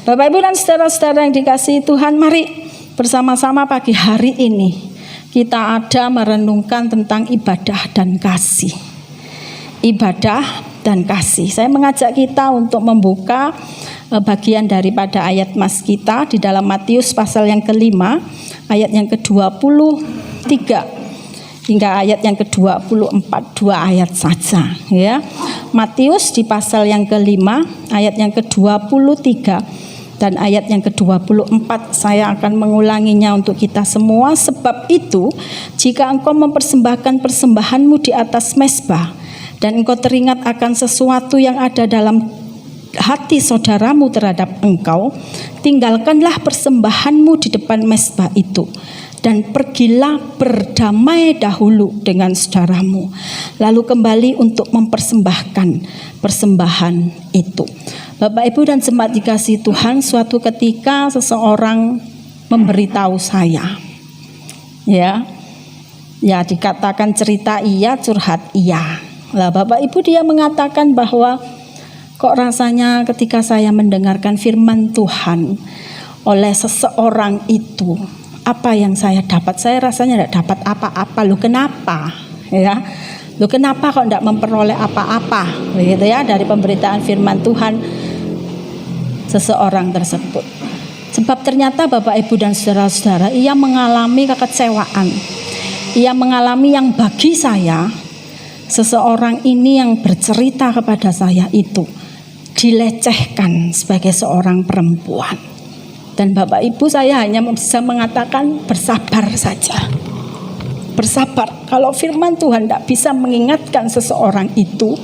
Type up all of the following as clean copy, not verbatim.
Bapak Ibu dan saudara-saudara yang dikasihi Tuhan, mari bersama-sama pagi hari ini kita ada merenungkan tentang ibadah dan kasih. Ibadah dan kasih. Saya mengajak kita untuk membuka bagian daripada ayat mas kita di dalam Matius pasal yang kelima, ayat yang ke-23 hingga ayat yang ke-24, 2 ayat saja ya. Matius di pasal yang kelima, ayat yang ke-23 dan ayat yang ke-24. Saya akan mengulanginya untuk kita semua. Sebab itu, jika engkau mempersembahkan persembahanmu di atas mezbah dan engkau teringat akan sesuatu yang ada dalam hati saudaramu terhadap engkau, tinggalkanlah persembahanmu di depan mezbah itu dan pergilah berdamai dahulu dengan saudaramu, lalu kembali untuk mempersembahkan persembahan itu. Bapak Ibu dan jemaat dikasihi Tuhan, suatu ketika seseorang memberitahu saya, ya dikatakan cerita iya, curhat iya. Lah Bapak Ibu, dia mengatakan bahwa kok rasanya ketika saya mendengarkan firman Tuhan oleh seseorang itu, apa yang saya dapat? Saya rasanya tidak dapat apa-apa. Loh kenapa? Ya, loh kenapa kok tidak memperoleh apa-apa? Begitu ya, dari pemberitaan firman Tuhan seseorang tersebut. Sebab ternyata Bapak Ibu dan saudara-saudara, ia mengalami kekecewaan. Ia mengalami yang bagi saya, seseorang ini yang bercerita kepada saya itu dilecehkan sebagai seorang perempuan. Dan Bapak Ibu, saya hanya bisa mengatakan bersabar saja. Bersabar. Kalau firman Tuhan tidak bisa mengingatkan seseorang itu,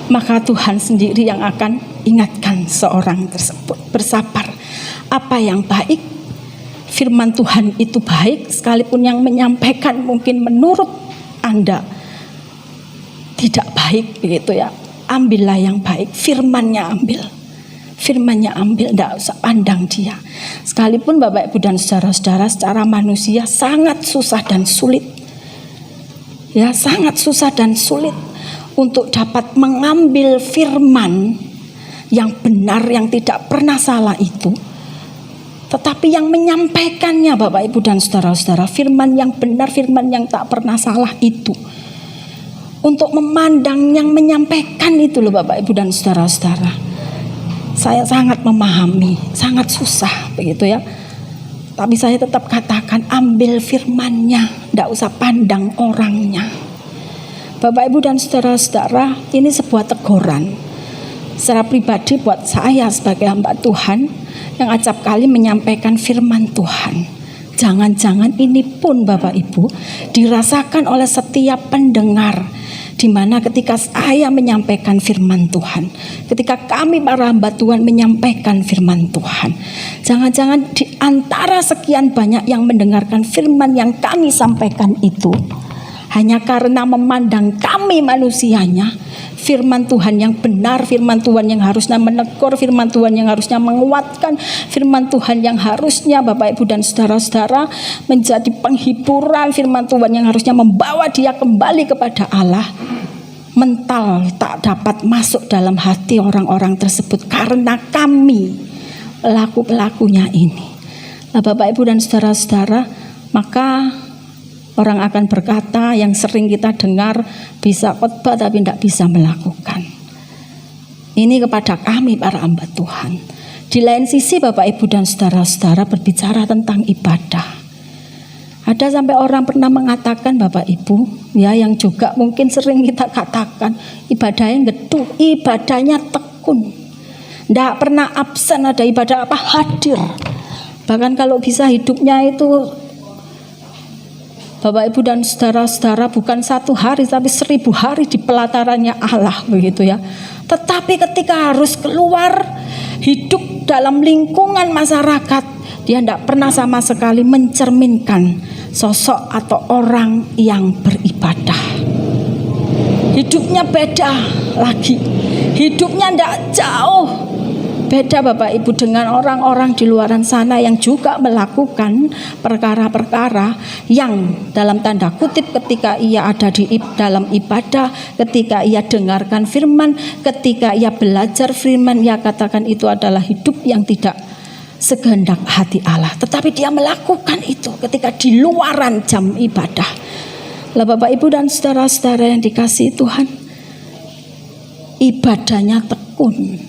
maka Tuhan sendiri yang akan ingatkan seorang tersebut. Bersabar. Apa yang baik, firman Tuhan itu baik, sekalipun yang menyampaikan mungkin menurut Anda tidak baik begitu ya. Ambillah yang baik, firmannya ambil. Firmannya ambil, tidak usah pandang dia. Sekalipun Bapak Ibu dan saudara-saudara, secara manusia sangat susah dan sulit. Ya, sangat susah dan sulit untuk dapat mengambil firman yang benar, yang tidak pernah salah itu. Tetapi yang menyampaikannya Bapak Ibu dan saudara-saudara, firman yang benar, firman yang tak pernah salah itu. Untuk memandang yang menyampaikan itu loh Bapak Ibu dan saudara-saudara, saya sangat memahami, sangat susah begitu ya. Tapi saya tetap katakan, ambil firmannya, tidak usah pandang orangnya. Bapak Ibu dan saudara-saudara, ini sebuah teguran secara pribadi buat saya sebagai hamba Tuhan yang acap kali menyampaikan firman Tuhan. Jangan-jangan ini pun Bapak Ibu dirasakan oleh setiap pendengar, di mana ketika saya menyampaikan firman Tuhan, ketika kami para hamba Tuhan menyampaikan firman Tuhan, jangan-jangan di antara sekian banyak yang mendengarkan firman yang kami sampaikan itu, hanya karena memandang kami manusianya, firman Tuhan yang benar, firman Tuhan yang harusnya menegur, firman Tuhan yang harusnya menguatkan, firman Tuhan yang harusnya Bapak Ibu dan saudara-saudara menjadi penghiburan, firman Tuhan yang harusnya membawa dia kembali kepada Allah, mental tak dapat masuk dalam hati orang-orang tersebut karena kami pelaku-pelakunya ini. Nah, Bapak Ibu dan saudara-saudara, maka orang akan berkata yang sering kita dengar, bisa khotbah tapi tidak bisa melakukan. Ini kepada kami para hamba Tuhan. Di lain sisi Bapak Ibu dan saudara-saudara berbicara tentang ibadah. Ada sampai orang pernah mengatakan Bapak Ibu, ya, yang juga mungkin sering kita katakan, ibadahnya gedung, ibadahnya tekun, tidak pernah absen, ada ibadah apa hadir. Bahkan kalau bisa hidupnya itu Bapak Ibu dan saudara-saudara bukan 1 hari tapi 1000 hari di pelatarannya Allah begitu ya. Tetapi ketika harus keluar hidup dalam lingkungan masyarakat, dia tidak pernah sama sekali mencerminkan sosok atau orang yang beribadah. Hidupnya beda lagi. Hidupnya tidak jauh Beda Bapak Ibu dengan orang-orang di luaran sana yang juga melakukan perkara-perkara yang dalam tanda kutip ketika ia ada di dalam ibadah, ketika ia dengarkan firman, ketika ia belajar firman, ia katakan itu adalah hidup yang tidak sekehendak hati Allah. Tetapi dia melakukan itu ketika di luaran jam ibadah. Lah Bapak Ibu dan saudara-saudara yang dikasihi Tuhan, ibadahnya tekun.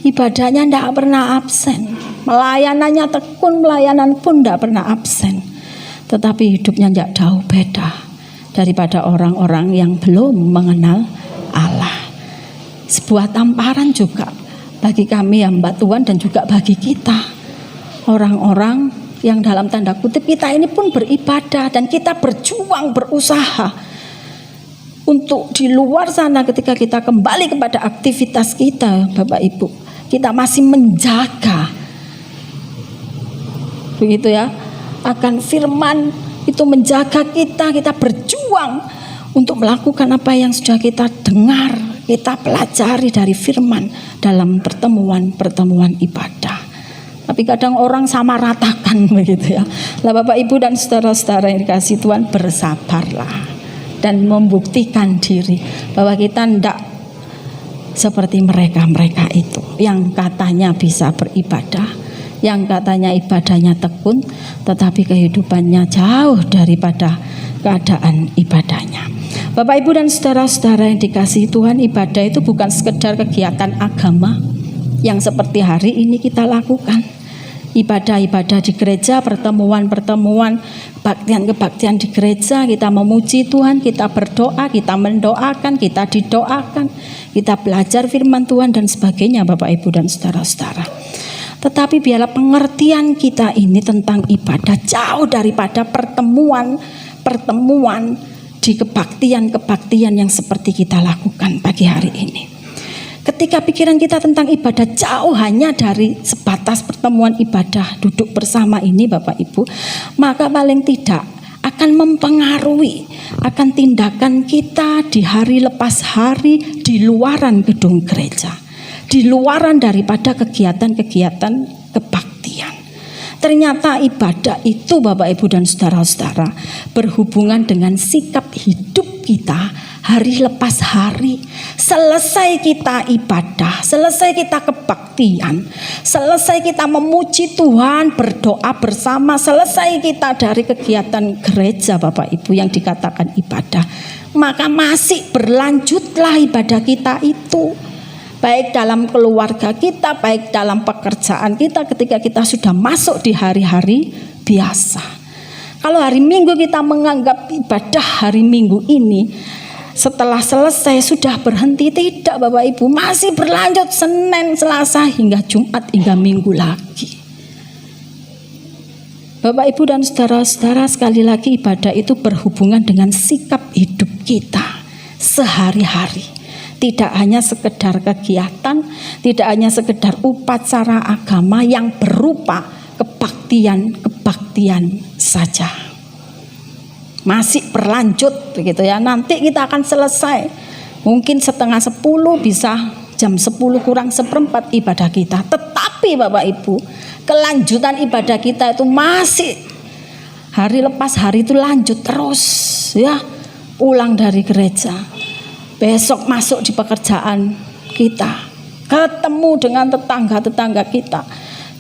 Ibadahnya tidak pernah absen, melayanannya tekun, melayanan pun tidak pernah absen. Tetapi hidupnya tidak jauh beda daripada orang-orang yang belum mengenal Allah. Sebuah tamparan juga bagi kami hamba Tuhan dan juga bagi kita, orang-orang yang dalam tanda kutip kita ini pun beribadah dan kita berjuang, berusaha untuk di luar sana ketika kita kembali kepada aktivitas kita, Bapak Ibu, kita masih menjaga, begitu ya, akan firman itu menjaga kita berjuang untuk melakukan apa yang sudah kita dengar, kita pelajari dari firman dalam pertemuan-pertemuan ibadah. Tapi kadang orang sama ratakan begitu ya. Lah Bapak Ibu dan saudara-saudara yang dikasihi Tuhan, bersabarlah dan membuktikan diri bahwa kita tidak seperti mereka itu yang katanya bisa beribadah, yang katanya ibadahnya tekun, tetapi kehidupannya jauh daripada keadaan ibadahnya. Bapak Ibu dan saudara-saudara yang dikasihi Tuhan, ibadah itu bukan sekedar kegiatan agama yang seperti hari ini kita lakukan. Ibadah-ibadah di gereja, pertemuan-pertemuan, kebaktian-kebaktian di gereja, kita memuji Tuhan, kita berdoa, kita mendoakan, kita didoakan, kita belajar firman Tuhan dan sebagainya Bapak Ibu dan saudara-saudara. Tetapi biarlah pengertian kita ini tentang ibadah jauh daripada pertemuan di kebaktian-kebaktian yang seperti kita lakukan pagi hari ini. Ketika pikiran kita tentang ibadah jauh hanya dari sebatas pertemuan ibadah duduk bersama ini Bapak Ibu, maka paling tidak akan mempengaruhi akan tindakan kita di hari lepas hari di luaran gedung gereja, di luaran daripada kegiatan-kegiatan kebaktian. Ternyata ibadah itu Bapak Ibu dan saudara-saudara berhubungan dengan sikap hidup kita hari lepas hari. Selesai kita ibadah, selesai kita kebaktian, selesai kita memuji Tuhan, berdoa bersama, selesai kita dari kegiatan gereja Bapak Ibu yang dikatakan ibadah, maka masih berlanjutlah ibadah kita itu, baik dalam keluarga kita, baik dalam pekerjaan kita, ketika kita sudah masuk di hari-hari biasa. Kalau hari Minggu kita menganggap ibadah hari Minggu ini setelah selesai sudah berhenti, tidak Bapak Ibu, masih berlanjut Senin, Selasa hingga Jumat hingga Minggu lagi. Bapak Ibu dan saudara-saudara, sekali lagi ibadah itu berhubungan dengan sikap hidup kita sehari-hari. Tidak hanya sekedar kegiatan, tidak hanya sekedar upacara agama yang berupa kebaktian saja. Masih berlanjut begitu ya. Nanti kita akan selesai mungkin 9:30, bisa jam 10 kurang seperempat ibadah kita. Tetapi Bapak Ibu, kelanjutan ibadah kita itu masih hari lepas hari itu lanjut terus ya. Pulang dari gereja, besok masuk di pekerjaan kita, ketemu dengan tetangga-tetangga kita,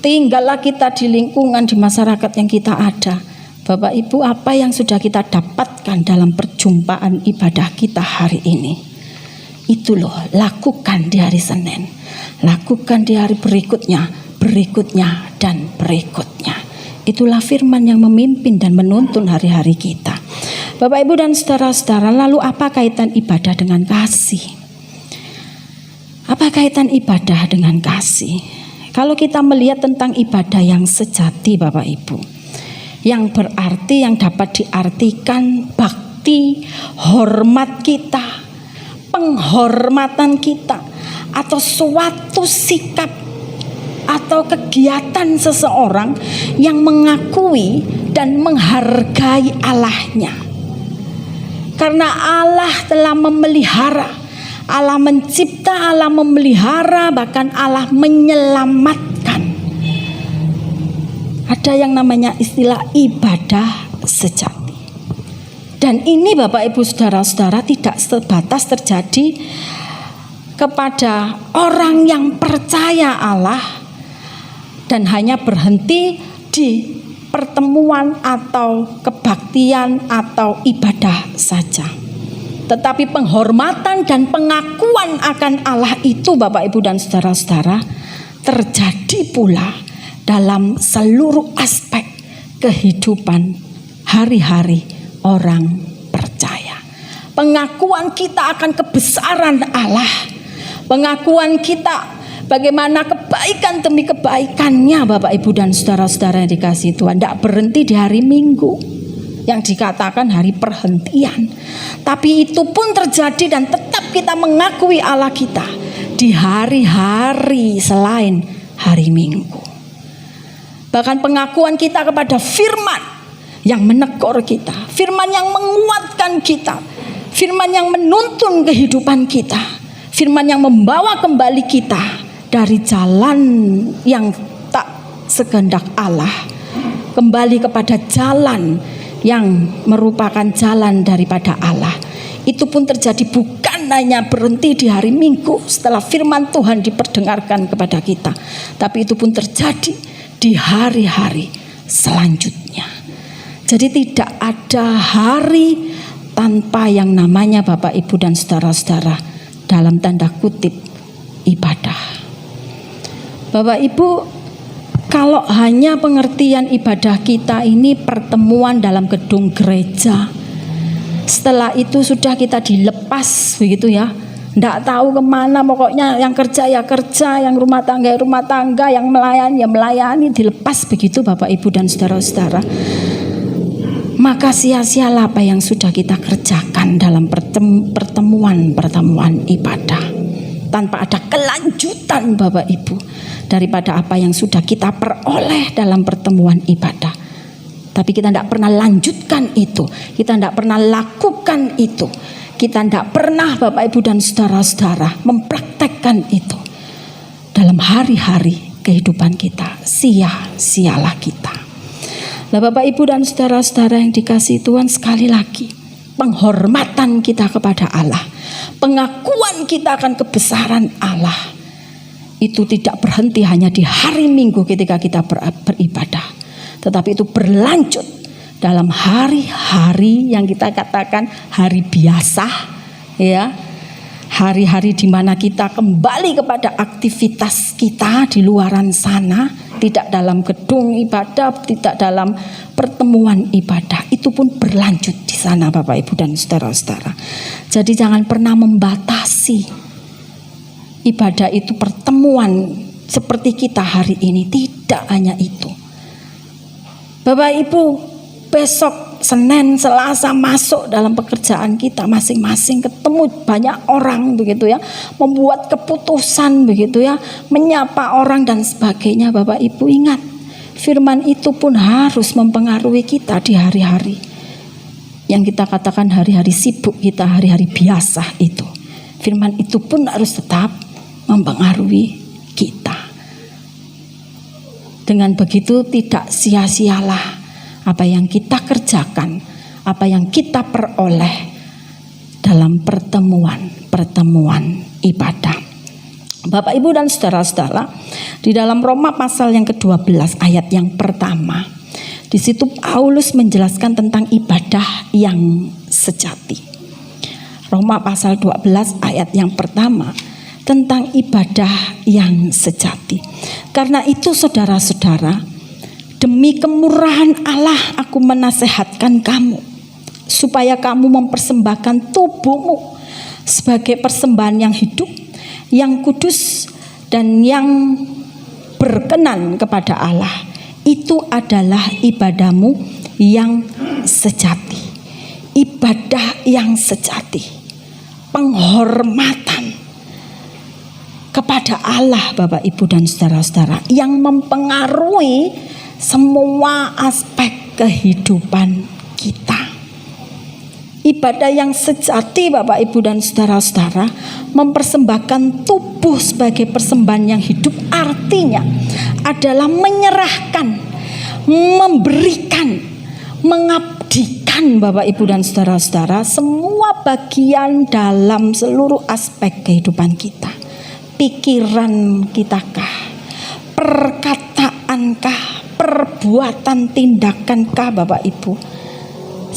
tinggallah kita di lingkungan, di masyarakat yang kita ada. Bapak Ibu, apa yang sudah kita dapatkan dalam perjumpaan ibadah kita hari ini? Itu loh, lakukan di hari Senin, lakukan di hari berikutnya, dan berikutnya. Itulah firman yang memimpin dan menuntun hari-hari kita. Bapak Ibu dan saudara-saudara, lalu apa kaitan ibadah dengan kasih? Apa kaitan ibadah dengan kasih? Kalau kita melihat tentang ibadah yang sejati Bapak Ibu, yang berarti, yang dapat diartikan bakti, hormat kita, penghormatan kita, atau suatu sikap atau kegiatan seseorang yang mengakui dan menghargai Allahnya. Karena Allah telah memelihara, Allah mencipta, Allah memelihara, bahkan Allah menyelamatkan. Ada yang namanya istilah ibadah sejati. Dan ini Bapak Ibu Saudara-saudara tidak sebatas terjadi kepada orang yang percaya Allah dan hanya berhenti di pertemuan atau kebaktian atau ibadah saja. Tetapi penghormatan dan pengakuan akan Allah itu Bapak Ibu dan saudara-saudara terjadi pula dalam seluruh aspek kehidupan hari-hari orang percaya. Pengakuan kita akan kebesaran Allah, pengakuan kita bagaimana kebaikan demi kebaikannya Bapak Ibu dan saudara-saudara yang dikasihi Tuhan. Tidak berhenti di hari Minggu yang dikatakan hari perhentian, tapi itu pun terjadi dan tetap kita mengakui Allah kita di hari-hari selain hari Minggu. Bahkan pengakuan kita kepada firman yang menegur kita, firman yang menguatkan kita, firman yang menuntun kehidupan kita, firman yang membawa kembali kita dari jalan yang tak sekehendak Allah kembali kepada jalan yang merupakan jalan daripada Allah. Itu pun terjadi bukan hanya berhenti di hari Minggu setelah firman Tuhan diperdengarkan kepada kita, tapi itu pun terjadi di hari-hari selanjutnya. Jadi tidak ada hari tanpa yang namanya Bapak Ibu dan saudara-saudara dalam tanda kutip ibadah. Bapak Ibu, kalau hanya pengertian ibadah kita ini pertemuan dalam gedung gereja, setelah itu sudah kita dilepas begitu ya, tidak tahu kemana, pokoknya yang kerja ya kerja, yang rumah tangga ya rumah tangga, yang melayani ya melayani, dilepas begitu Bapak Ibu dan saudara-saudara, maka sia-sialah apa yang sudah kita kerjakan dalam pertemuan ibadah, tanpa ada kelanjutan Bapak Ibu daripada apa yang sudah kita peroleh dalam pertemuan ibadah. Tapi kita tidak pernah lanjutkan itu, kita tidak pernah lakukan itu, kita tidak pernah Bapak Ibu dan saudara-saudara mempraktekkan itu dalam hari-hari kehidupan kita. Sia-sialah kita. Nah Bapak Ibu dan saudara-saudara yang dikasihi Tuhan, sekali lagi penghormatan kita kepada Allah, pengakuan kita akan kebesaran Allah, itu tidak berhenti hanya di hari Minggu ketika kita beribadah, tetapi itu berlanjut dalam hari-hari yang kita katakan hari biasa, ya, hari-hari di mana kita kembali kepada aktivitas kita di luaran sana, tidak dalam gedung ibadah, tidak dalam pertemuan ibadah. Itu pun berlanjut di sana Bapak Ibu dan saudara-saudara. Jadi jangan pernah membatasi ibadah itu pertemuan seperti kita hari ini. Tidak hanya itu Bapak Ibu, besok Senin, Selasa masuk dalam pekerjaan kita masing-masing, ketemu banyak orang begitu ya, membuat keputusan begitu ya, menyapa orang dan sebagainya. Bapak Ibu ingat, firman itu pun harus mempengaruhi kita di hari-hari yang kita katakan hari-hari sibuk kita, hari-hari biasa itu. Firman itu pun harus tetap mempengaruhi kita. Dengan begitu tidak sia-sialah apa yang kita kerjakan, apa yang kita peroleh dalam pertemuan ibadah. Bapak Ibu dan saudara-saudara, di dalam Roma pasal yang ke-12 ayat yang pertama, di situ Paulus menjelaskan tentang ibadah yang sejati. Roma pasal 12 ayat yang pertama tentang ibadah yang sejati. Karena itu saudara-saudara, demi kemurahan Allah aku menasehatkan kamu, supaya kamu mempersembahkan tubuhmu sebagai persembahan yang hidup, yang kudus, dan yang berkenan kepada Allah. Itu adalah ibadahmu yang sejati. Ibadah yang sejati, penghormatan kepada Allah Bapak Ibu dan saudara-saudara, yang mempengaruhi semua aspek kehidupan kita. Ibadah yang sejati Bapak Ibu dan saudara-saudara, mempersembahkan tubuh sebagai persembahan yang hidup, artinya adalah menyerahkan, memberikan, mengabdikan Bapak Ibu dan saudara-saudara semua bagian dalam seluruh aspek kehidupan kita. Pikiran kitakah, perkataankah, perbuatan, tindakankah Bapak Ibu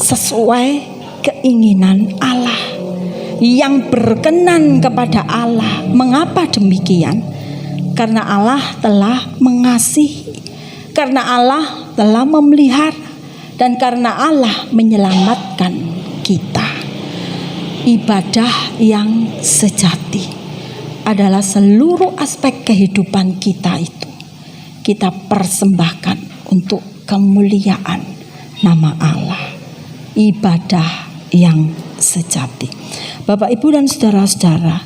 sesuai keinginan Allah, yang berkenan kepada Allah. Mengapa demikian? Karena Allah telah mengasihi, karena Allah telah memelihara, dan karena Allah menyelamatkan kita. Ibadah yang sejati adalah seluruh aspek kehidupan kita itu kita persembahkan untuk kemuliaan nama Allah. Ibadah yang sejati. Bapak Ibu dan saudara-saudara,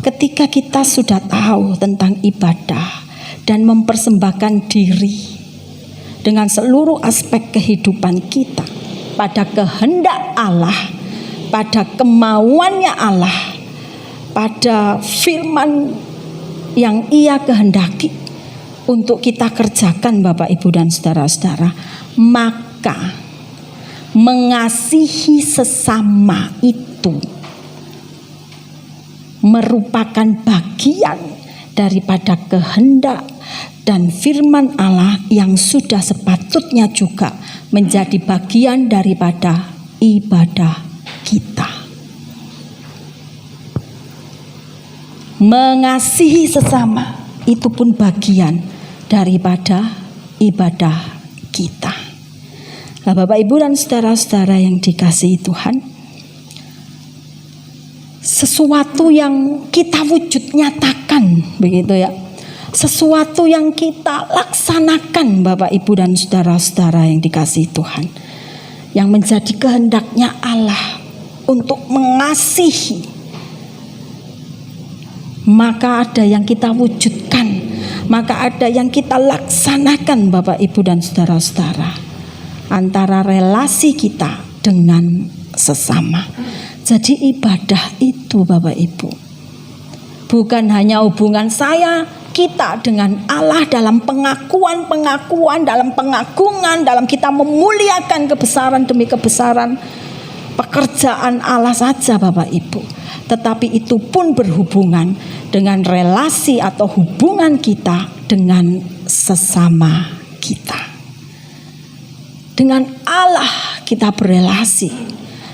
ketika kita sudah tahu tentang ibadah dan mempersembahkan diri dengan seluruh aspek kehidupan kita pada kehendak Allah, pada kemauannya Allah, pada firman yang Ia kehendaki untuk kita kerjakan Bapak Ibu dan saudara-saudara, maka mengasihi sesama itu merupakan bagian daripada kehendak dan firman Allah yang sudah sepatutnya juga menjadi bagian daripada ibadah kita. Mengasihi sesama itu pun bagian daripada ibadah kita. Nah, Bapak Ibu dan saudara-saudara yang dikasihi Tuhan, sesuatu yang kita wujud nyatakan, begitu ya, sesuatu yang kita laksanakan Bapak Ibu dan saudara-saudara yang dikasihi Tuhan, yang menjadi kehendaknya Allah untuk mengasihi, maka ada yang kita wujudkan, maka ada yang kita laksanakan Bapak Ibu dan saudara-saudara, antara relasi kita dengan sesama. Jadi ibadah itu Bapak Ibu bukan hanya hubungan kita dengan Allah dalam pengakuan, dalam pengagungan, dalam kita memuliakan kebesaran demi kebesaran pekerjaan Allah saja Bapak Ibu, tetapi itu pun berhubungan dengan relasi atau hubungan kita dengan sesama kita. Dengan Allah kita berelasi,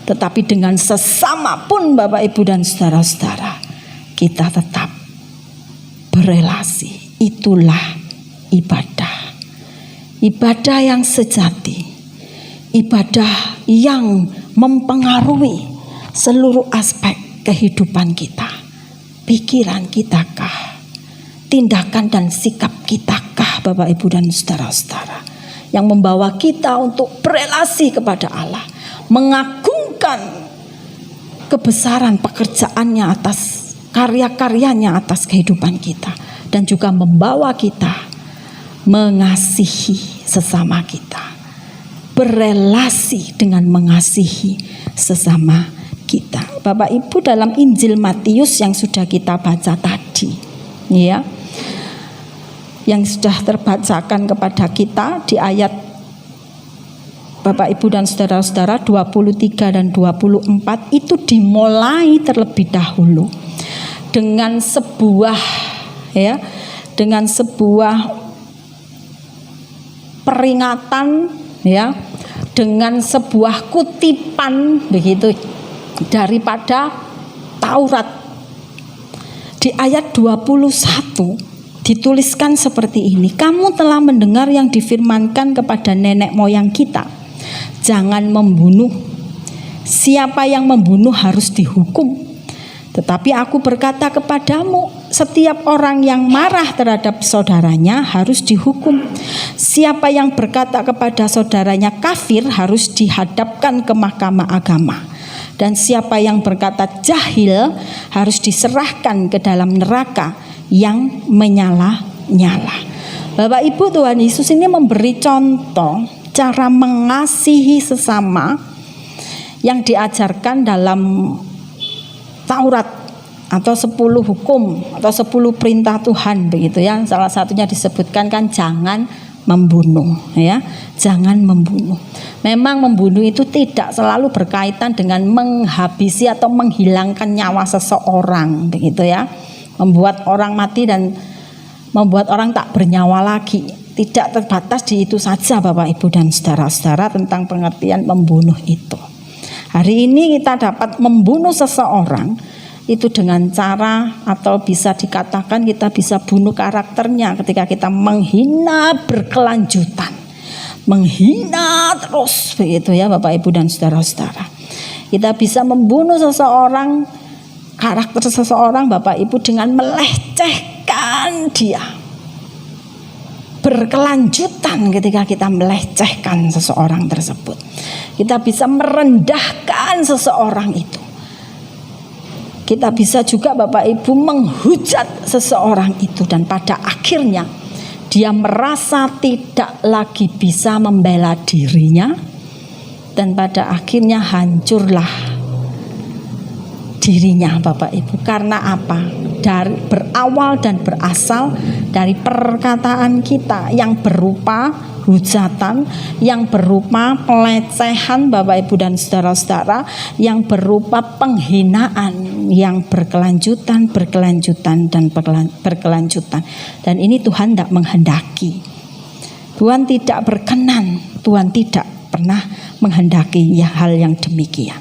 tetapi dengan sesama pun Bapak Ibu dan saudara-saudara kita tetap berelasi. Itulah ibadah. Ibadah yang sejati, ibadah yang mempengaruhi seluruh aspek kehidupan kita. Pikiran kitakah, tindakan dan sikap kitakah Bapak Ibu dan saudara-saudara, yang membawa kita untuk berelasi kepada Allah, mengagungkan kebesaran pekerjaannya atas karya-karyanya atas kehidupan kita, dan juga membawa kita mengasihi sesama kita, berelasi dengan mengasihi sesama kita. Bapak Ibu, dalam Injil Matius yang sudah kita baca tadi, ya, yang sudah terbacakan kepada kita di ayat Bapak Ibu dan saudara-saudara 23 dan 24, itu dimulai terlebih dahulu dengan sebuah peringatan, ya, dengan sebuah kutipan begitu daripada Taurat. Di ayat 21 dituliskan seperti ini: kamu telah mendengar yang difirmankan kepada nenek moyang kita, jangan membunuh. Siapa yang membunuh harus dihukum. Tetapi aku berkata kepadamu, setiap orang yang marah terhadap saudaranya harus dihukum. Siapa yang berkata kepada saudaranya kafir harus dihadapkan ke mahkamah agama. Dan siapa yang berkata jahil harus diserahkan ke dalam neraka yang menyala-nyala. Bapak Ibu, Tuhan Yesus ini memberi contoh cara mengasihi sesama yang diajarkan dalam Taurat atau 10 hukum atau 10 perintah Tuhan begitu ya. Salah satunya disebutkan kan jangan membunuh ya, jangan membunuh. Memang membunuh itu tidak selalu berkaitan dengan menghabisi atau menghilangkan nyawa seseorang begitu ya, membuat orang mati dan membuat orang tak bernyawa lagi. Tidak terbatas di itu saja Bapak Ibu dan saudara-saudara tentang pengertian membunuh itu. Hari ini kita dapat membunuh seseorang itu dengan cara atau bisa dikatakan kita bisa bunuh karakternya ketika kita menghina berkelanjutan, menghina terus begitu ya Bapak Ibu dan saudara-saudara. Kita bisa membunuh seseorang, karakter seseorang Bapak Ibu dengan melecehkan dia berkelanjutan. Ketika kita melecehkan seseorang tersebut, kita bisa merendahkan seseorang itu. Kita bisa juga Bapak Ibu menghujat seseorang itu dan pada akhirnya dia merasa tidak lagi bisa membela dirinya dan pada akhirnya hancurlah dirinya Bapak Ibu. Karena apa? Berawal dan berasal dari perkataan kita yang berupa hujatan, yang berupa pelecehan Bapak Ibu dan saudara-saudara, yang berupa penghinaan yang berkelanjutan dan berkelanjutan. Dan ini Tuhan tidak menghendaki. Tuhan tidak berkenan, Tuhan tidak pernah menghendaki hal yang demikian.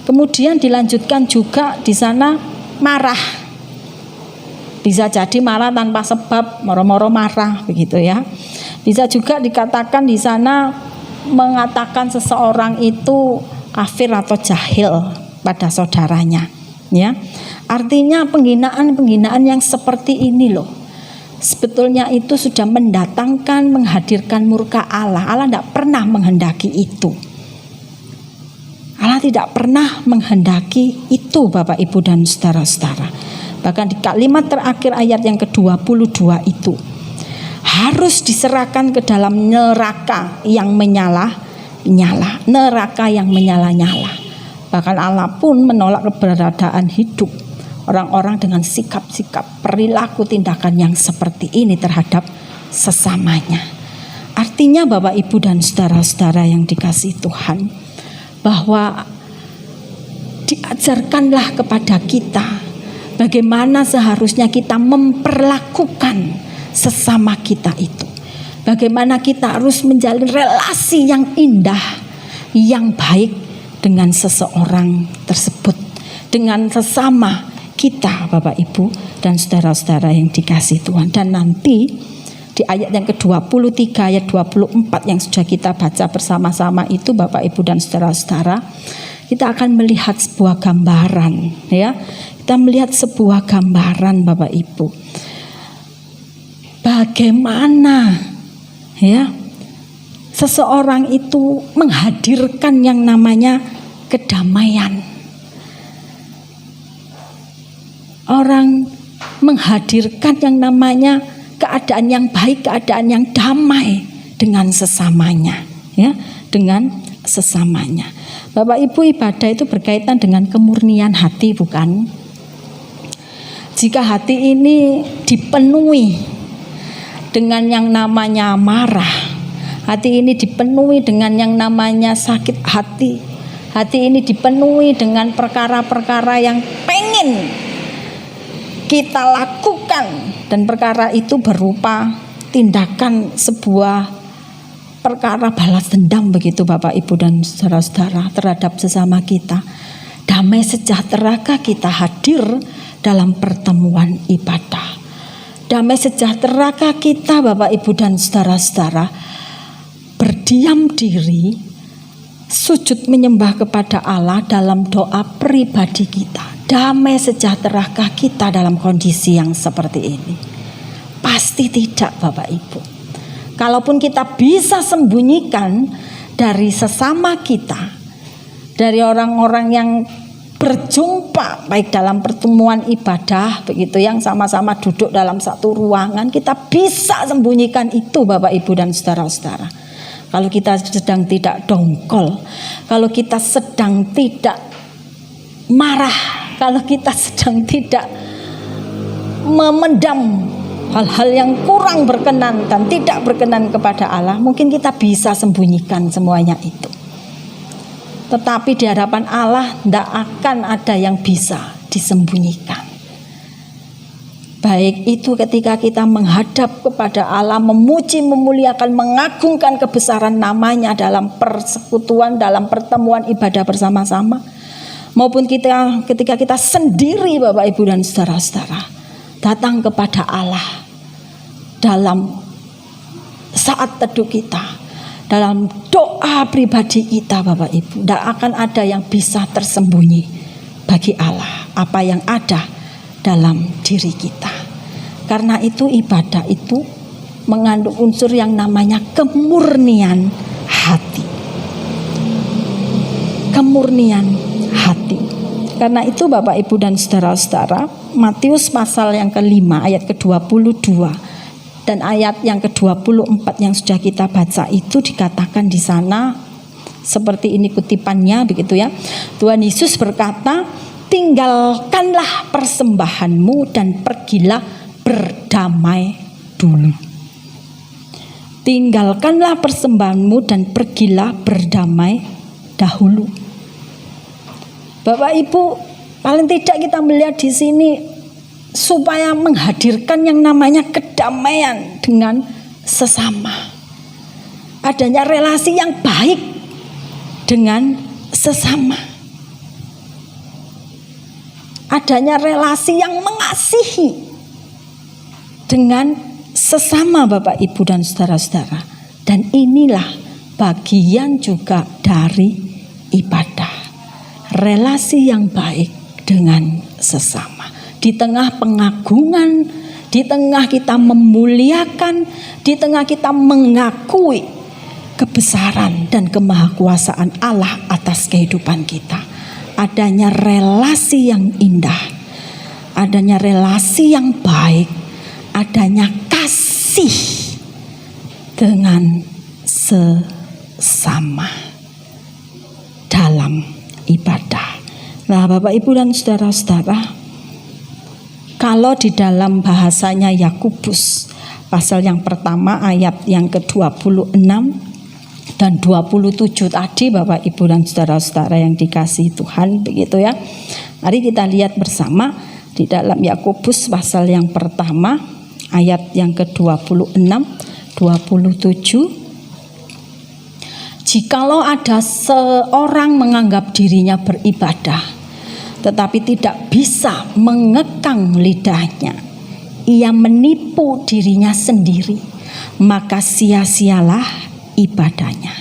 Kemudian dilanjutkan juga di sana marah. Bisa jadi marah tanpa sebab, moro-moro marah begitu ya. Bisa juga dikatakan di sana mengatakan seseorang itu kafir atau jahil pada saudaranya, ya. Artinya penghinaan yang seperti ini loh, sebetulnya itu sudah mendatangkan, menghadirkan murka Allah. Allah tidak pernah menghendaki itu. Allah tidak pernah menghendaki itu Bapak Ibu dan saudara-saudara. Bahkan di kalimat terakhir ayat yang ke-22 itu harus diserahkan ke dalam neraka yang menyala-nyala. Neraka yang menyala-nyala. Bahkan Allah pun menolak keberadaan hidup orang-orang dengan sikap-sikap, perilaku, tindakan yang seperti ini terhadap sesamanya. Artinya Bapak Ibu dan saudara-saudara yang dikasihi Tuhan, bahwa diajarkanlah kepada kita bagaimana seharusnya kita memperlakukan sesama kita itu. Bagaimana kita harus menjalin relasi yang indah, yang baik dengan seseorang tersebut, dengan sesama kita Bapak Ibu dan saudara-saudara yang dikasihi Tuhan. Dan nanti di ayat yang ke-23 ayat 24 yang sudah kita baca bersama-sama itu Bapak Ibu dan saudara-saudara, kita akan melihat sebuah gambaran ya. Kita melihat sebuah gambaran Bapak Ibu. Bagaimana ya seseorang itu menghadirkan yang namanya kedamaian. Orang menghadirkan yang namanya keadaan yang baik, keadaan yang damai dengan sesamanya, ya, dengan sesamanya. Bapak Ibu, ibadah itu berkaitan dengan kemurnian hati, bukan? Jika hati ini dipenuhi dengan yang namanya marah, hati ini dipenuhi dengan yang namanya sakit hati, hati ini dipenuhi dengan perkara-perkara yang pengen kita lakukan, dan perkara itu berupa tindakan sebuah perkara balas dendam begitu Bapak Ibu dan saudara-saudara terhadap sesama kita. Damai sejahterakah kita hadir dalam pertemuan ibadah? Damai sejahterakah kita Bapak Ibu dan saudara-saudara berdiam diri, sujud menyembah kepada Allah dalam doa pribadi kita? Damai sejahterakah kita dalam kondisi yang seperti ini? Pasti tidak Bapak Ibu. Kalaupun kita bisa sembunyikan dari sesama kita, dari orang-orang yang berjumpa baik dalam pertemuan ibadah begitu, yang sama-sama duduk dalam satu ruangan, kita bisa sembunyikan itu Bapak Ibu dan saudara-saudara. kalau kita sedang tidak dongkol, kalau kita sedang tidak marah, kalau kita sedang tidak memendam hal-hal yang kurang berkenan dan tidak berkenan kepada Allah, mungkin kita bisa sembunyikan semuanya itu. Tetapi di hadapan Allah tidak akan ada yang bisa disembunyikan. Baik itu ketika kita menghadap kepada Allah, memuji, memuliakan, mengagungkan kebesaran namanya dalam persekutuan, dalam pertemuan ibadah bersama-sama, maupun ketika kita sendiri Bapak Ibu dan saudara-saudara datang kepada Allah dalam saat teduh kita, dalam doa pribadi kita Bapak Ibu, tidak akan ada yang bisa tersembunyi bagi Allah apa yang ada dalam diri kita. Karena itu ibadah itu mengandung unsur yang namanya kemurnian hati. Kemurnian hati. Karena itu Bapak Ibu dan saudara-saudara, Matius pasal yang ke-5 ayat ke-22 dan ayat yang ke-24 yang sudah kita baca itu dikatakan di sana seperti ini kutipannya begitu ya. Tuhan Yesus berkata, tinggalkanlah persembahanmu dan pergilah berdamai dulu. Tinggalkanlah persembahanmu dan pergilah berdamai dahulu. Bapak Ibu, paling tidak kita melihat di sini supaya menghadirkan yang namanya kedamaian dengan sesama. Adanya relasi yang baik dengan sesama. Adanya relasi yang mengasihi dengan sesama Bapak Ibu dan saudara-saudara. Dan inilah bagian juga dari ibadah. Relasi yang baik dengan sesama. Di tengah pengagungan, di tengah kita memuliakan, di tengah kita mengakui kebesaran dan kemahakuasaan Allah atas kehidupan kita. Adanya relasi yang indah, adanya relasi yang baik, adanya kasih dengan sesama dalam ibadah. Nah Bapak Ibu dan saudara-saudara, kalau di dalam bahasanya Yakobus pasal yang pertama ayat yang ke-26 dan 27 tadi Bapak Ibu dan saudara-saudara yang dikasihi Tuhan begitu ya. Mari kita lihat bersama di dalam Yakobus pasal yang pertama ayat yang ke-26, 27. Jikalau ada seorang menganggap dirinya beribadah tetapi tidak bisa mengekang lidahnya, ia menipu dirinya sendiri, maka sia-sialah ibadahnya.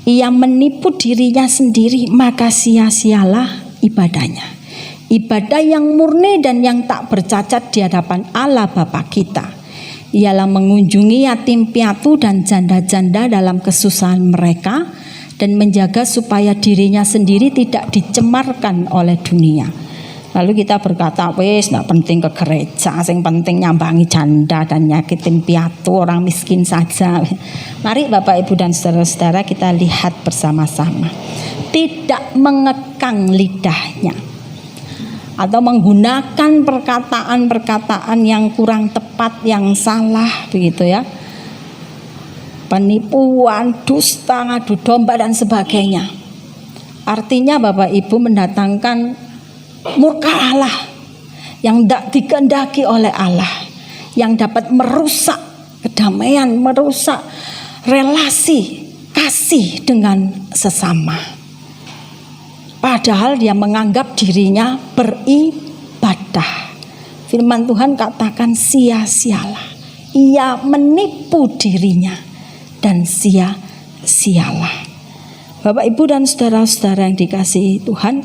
Ia menipu dirinya sendiri, maka sia-sialah ibadahnya. Ibadah yang murni dan yang tak bercacat di hadapan Allah Bapa kita ialah mengunjungi yatim piatu dan janda-janda dalam kesusahan mereka dan menjaga supaya dirinya sendiri tidak dicemarkan oleh dunia. Lalu kita berkata, wes tidak penting ke gereja, yang penting nyambangi janda dan nyakitin piatu orang miskin saja. Mari Bapak Ibu dan saudara-saudara kita lihat bersama-sama. Tidak mengekang lidahnya atau menggunakan perkataan-perkataan yang kurang tepat, yang salah begitu ya. Penipuan, dusta, ngadu domba dan sebagainya. Artinya Bapak Ibu mendatangkan murka Allah yang tidak dikehendaki oleh Allah, yang dapat merusak kedamaian, merusak relasi kasih dengan sesama. Padahal dia menganggap dirinya beribadah. Firman Tuhan katakan sia-sialah. Ia menipu dirinya dan sia-sialah. Bapak Ibu dan saudara-saudara yang dikasihi Tuhan,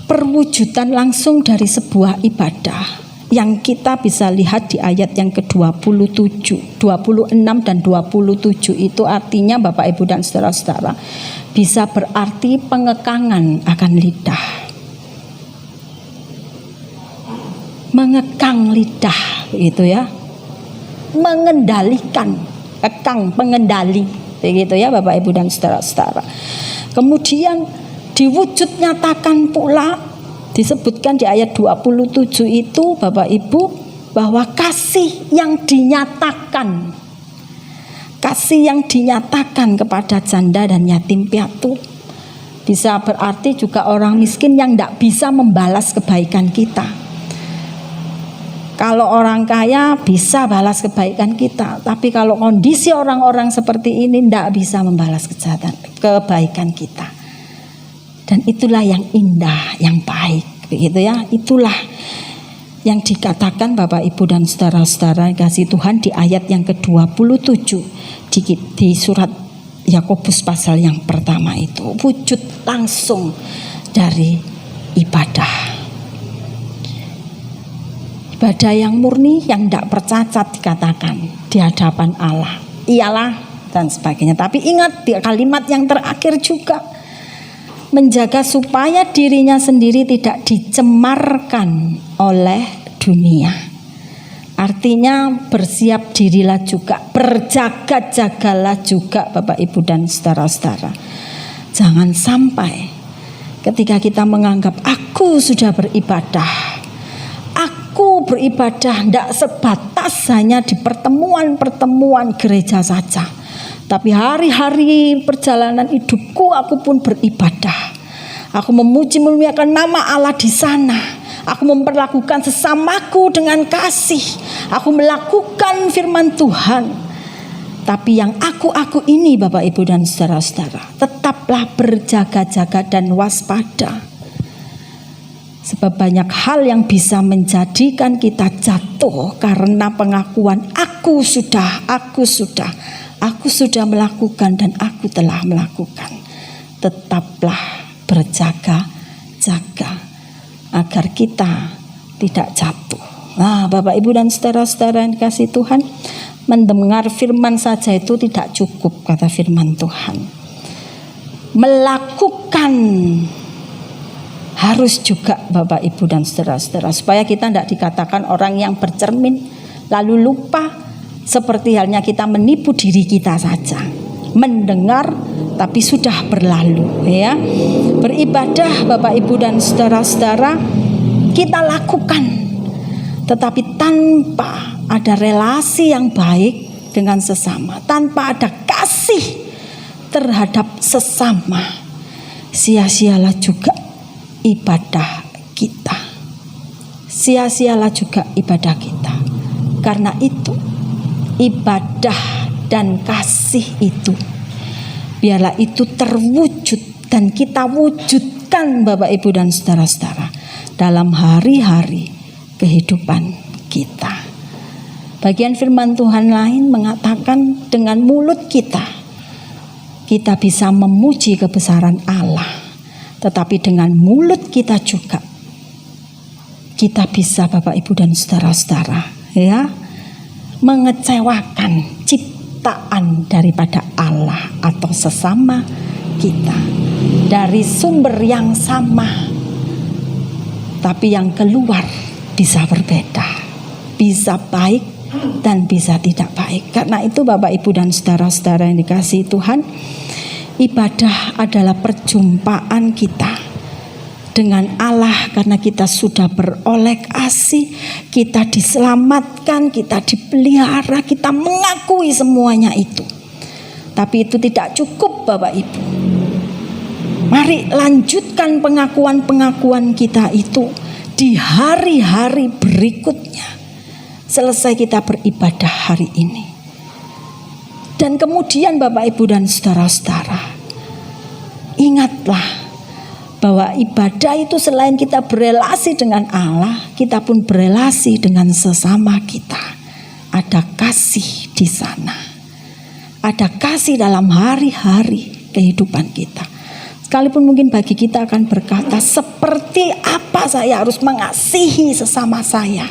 perwujudan langsung dari sebuah ibadah yang kita bisa lihat di ayat yang ke-27, 26 dan 27 itu artinya Bapak Ibu dan saudara-saudara bisa berarti pengekangan akan lidah. Mengekang lidah itu ya. Mengendalikan kekang, pengendali. Begitu ya Bapak Ibu dan saudara-saudara. Kemudian diwujud nyatakan pula, disebutkan di ayat 27 itu Bapak Ibu, bahwa kasih yang dinyatakan, kasih yang dinyatakan kepada janda dan yatim piatu, bisa berarti juga orang miskin yang tidak bisa membalas kebaikan kita. Kalau orang kaya bisa balas kebaikan kita, tapi kalau kondisi orang-orang seperti ini tidak bisa membalas kebaikan kita. Dan itulah yang indah, yang baik, begitu ya. Itulah yang dikatakan Bapak Ibu dan saudara-saudara kasih Tuhan di ayat yang ke-27 di surat Yakobus pasal yang pertama itu, wujud langsung dari ibadah. Ibadah yang murni, yang tidak bercacat dikatakan di hadapan Allah, ialah dan sebagainya. Tapi ingat di kalimat yang terakhir juga, menjaga supaya dirinya sendiri tidak dicemarkan oleh dunia. Artinya bersiap dirilah juga, berjaga-jagalah juga Bapak Ibu dan saudara-saudara. Jangan sampai ketika kita menganggap aku sudah beribadah, aku beribadah tidak sebatas hanya di pertemuan-pertemuan gereja saja, tapi hari-hari perjalanan hidupku aku pun beribadah. Aku memuji memuliakan nama Allah di sana. Aku memperlakukan sesamaku dengan kasih. Aku melakukan firman Tuhan. Tapi yang aku ini Bapak Ibu dan saudara-saudara, tetaplah berjaga-jaga dan waspada. Sebab banyak hal yang bisa menjadikan kita jatuh karena pengakuan aku sudah melakukan dan aku telah melakukan. Tetaplah berjaga-jaga agar kita tidak jatuh. Nah, Bapak Ibu dan saudara-saudara yang dikasihi Tuhan, mendengar firman saja itu tidak cukup, kata firman Tuhan. Melakukan harus juga Bapak Ibu dan saudara-saudara, supaya kita tidak dikatakan orang yang bercermin lalu lupa, seperti halnya kita menipu diri kita saja, mendengar tapi sudah berlalu ya. Beribadah Bapak Ibu dan saudara-saudara kita lakukan, tetapi tanpa ada relasi yang baik dengan sesama, tanpa ada kasih terhadap sesama, sia-sialah juga ibadah kita. Sia-sialah juga ibadah kita. Karena itu ibadah dan kasih itu, biarlah itu terwujud dan kita wujudkan Bapak Ibu dan saudara-saudara dalam hari-hari kehidupan kita. Bagian firman Tuhan lain mengatakan dengan mulut kita bisa memuji kebesaran Allah. Tetapi dengan mulut kita juga kita bisa Bapak Ibu dan saudara-saudara ya, mengecewakan ciptaan daripada Allah atau sesama kita dari sumber yang sama, tapi yang keluar bisa berbeda, bisa baik dan bisa tidak baik. Karena itu Bapak Ibu dan saudara-saudara yang dikasihi Tuhan, ibadah adalah perjumpaan kita dengan Allah, karena kita sudah beroleh kasih, kita diselamatkan, kita dipelihara, kita mengakui semuanya itu. Tapi itu tidak cukup Bapak Ibu. Mari lanjutkan pengakuan-pengakuan kita itu di hari-hari berikutnya. Selesai kita beribadah hari ini. Dan kemudian Bapak Ibu dan saudara-saudara, ingatlah bahwa ibadah itu selain kita berelasi dengan Allah, kita pun berelasi dengan sesama kita. Ada kasih di sana. Ada kasih dalam hari-hari kehidupan kita. Sekalipun mungkin bagi kita akan berkata, seperti apa saya harus mengasihi sesama saya.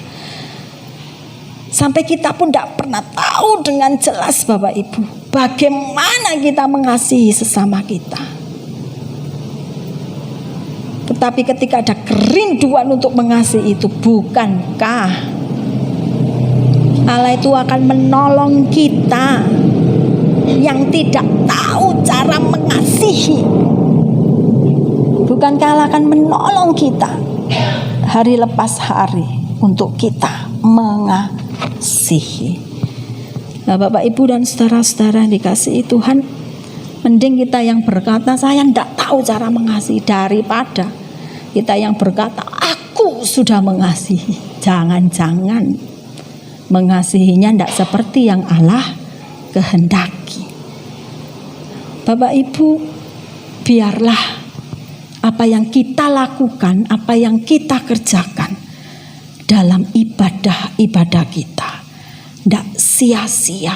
Sampai kita pun tidak pernah tahu dengan jelas Bapak Ibu, bagaimana kita mengasihi sesama kita. Tetapi ketika ada kerinduan untuk mengasihi itu, bukankah Allah itu akan menolong kita yang tidak tahu cara mengasihi. Bukankah Allah akan menolong kita hari lepas hari untuk kita mengasihi? Nah, Bapak Ibu dan saudara-saudara dikasihi Tuhan, mending kita yang berkata saya tidak tahu cara mengasihi daripada kita yang berkata aku sudah mengasihi. Jangan-jangan mengasihinya tidak seperti yang Allah kehendaki. Bapak Ibu, biarlah apa yang kita lakukan, apa yang kita kerjakan dalam ibadah-ibadah kita tidak sia-sia,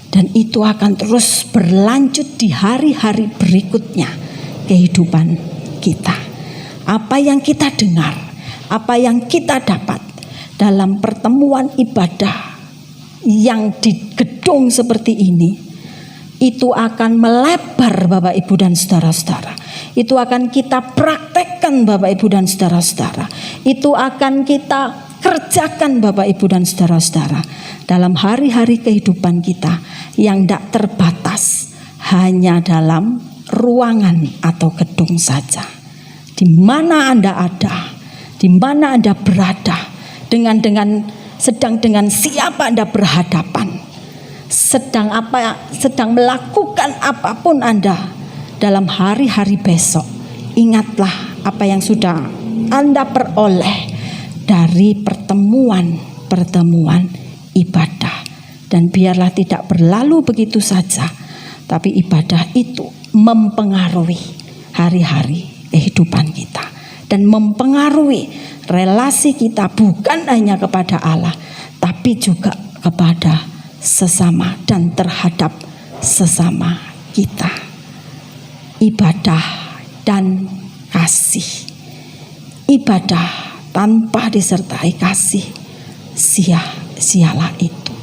dan itu akan terus berlanjut di hari-hari berikutnya kehidupan kita. Apa yang kita dengar, apa yang kita dapat dalam pertemuan ibadah yang di gedung seperti ini, itu akan melebar Bapak Ibu dan saudara-saudara. Itu akan kita praktekkan Bapak Ibu dan saudara-saudara. Itu akan kita kerjakan Bapak Ibu dan saudara-saudara dalam hari-hari kehidupan kita yang tidak terbatas hanya dalam ruangan atau gedung saja. Di mana Anda ada, di mana Anda berada, sedang dengan siapa Anda berhadapan, sedang melakukan apapun Anda dalam hari-hari besok, ingatlah apa yang sudah Anda peroleh dari pertemuan ibadah, dan biarlah tidak berlalu begitu saja, tapi ibadah itu mempengaruhi hari-hari kehidupan kita dan mempengaruhi relasi kita bukan hanya kepada Allah tapi juga kepada sesama dan terhadap sesama kita. Ibadah dan kasih. Ibadah tanpa disertai kasih, sia-sialah itu.